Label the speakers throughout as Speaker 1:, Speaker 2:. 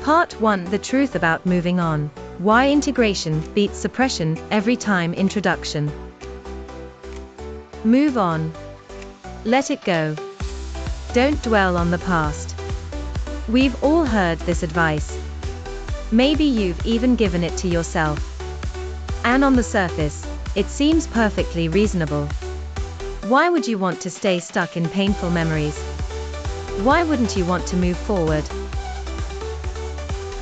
Speaker 1: Part 1: The truth about moving on. Why integration beats suppression every time. Introduction. Move on. Let it go. Don't dwell on the past. We've all heard this advice. Maybe you've even given it to yourself. And on the surface, it seems perfectly reasonable. Why would you want to stay stuck in painful memories? Why wouldn't you want to move forward?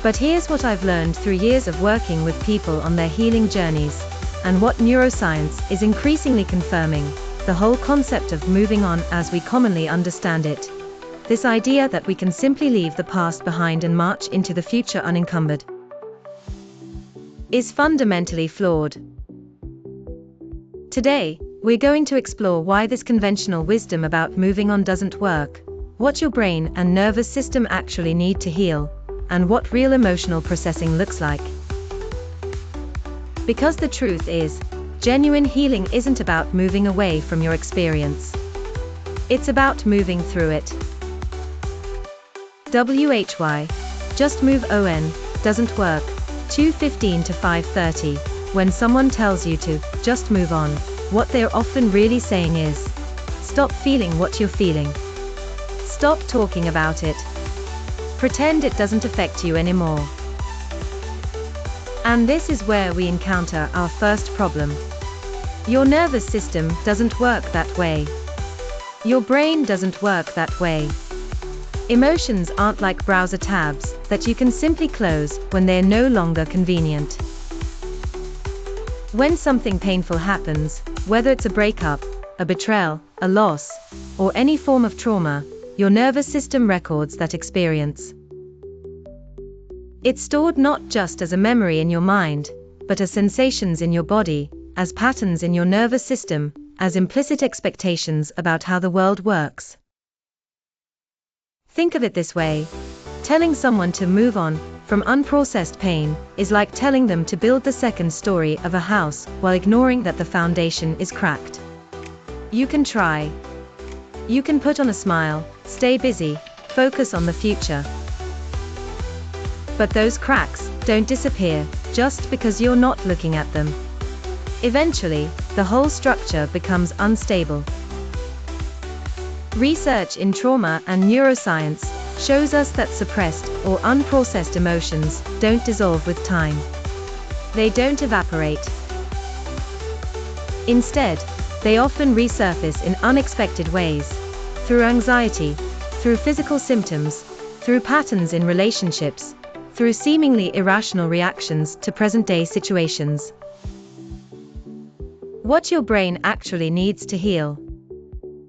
Speaker 1: But here's what I've learned through years of working with people on their healing journeys, and what neuroscience is increasingly confirming: the whole concept of moving on as we commonly understand it. This idea that we can simply leave the past behind and march into the future unencumbered is fundamentally flawed. Today, we're going to explore why this conventional wisdom about moving on doesn't work, what your brain and nervous system actually need to heal, and what real emotional processing looks like. Because the truth is, genuine healing isn't about moving away from your experience. It's about moving through it. WHY. Just move on doesn't work. 2:15 to 5:30. When someone tells you to just move on, what they're often really saying is, stop feeling what you're feeling. Stop talking about it. Pretend it doesn't affect you anymore. And this is where we encounter our first problem. Your nervous system doesn't work that way. Your brain doesn't work that way. Emotions aren't like browser tabs that you can simply close when they're no longer convenient. When something painful happens, whether it's a breakup, a betrayal, a loss, or any form of trauma, your nervous system records that experience. It's stored not just as a memory in your mind, but as sensations in your body, as patterns in your nervous system, as implicit expectations about how the world works. Think of it this way: telling someone to move on from unprocessed pain is like telling them to build the second story of a house while ignoring that the foundation is cracked. You can try. You can put on a smile, stay busy, focus on the future. But those cracks don't disappear just because you're not looking at them. Eventually, the whole structure becomes unstable. Research in trauma and neuroscience shows us that suppressed or unprocessed emotions don't dissolve with time. They don't evaporate. Instead, they often resurface in unexpected ways, through anxiety, through physical symptoms, through patterns in relationships, through seemingly irrational reactions to present-day situations. What your brain actually needs to heal.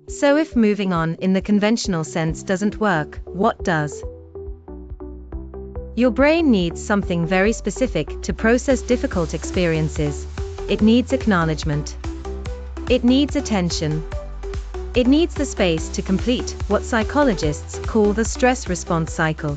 Speaker 1: So if moving on in the conventional sense doesn't work, what does? Your brain needs something very specific to process difficult experiences. It needs acknowledgement. It needs attention. It needs the space to complete what psychologists call the stress response cycle.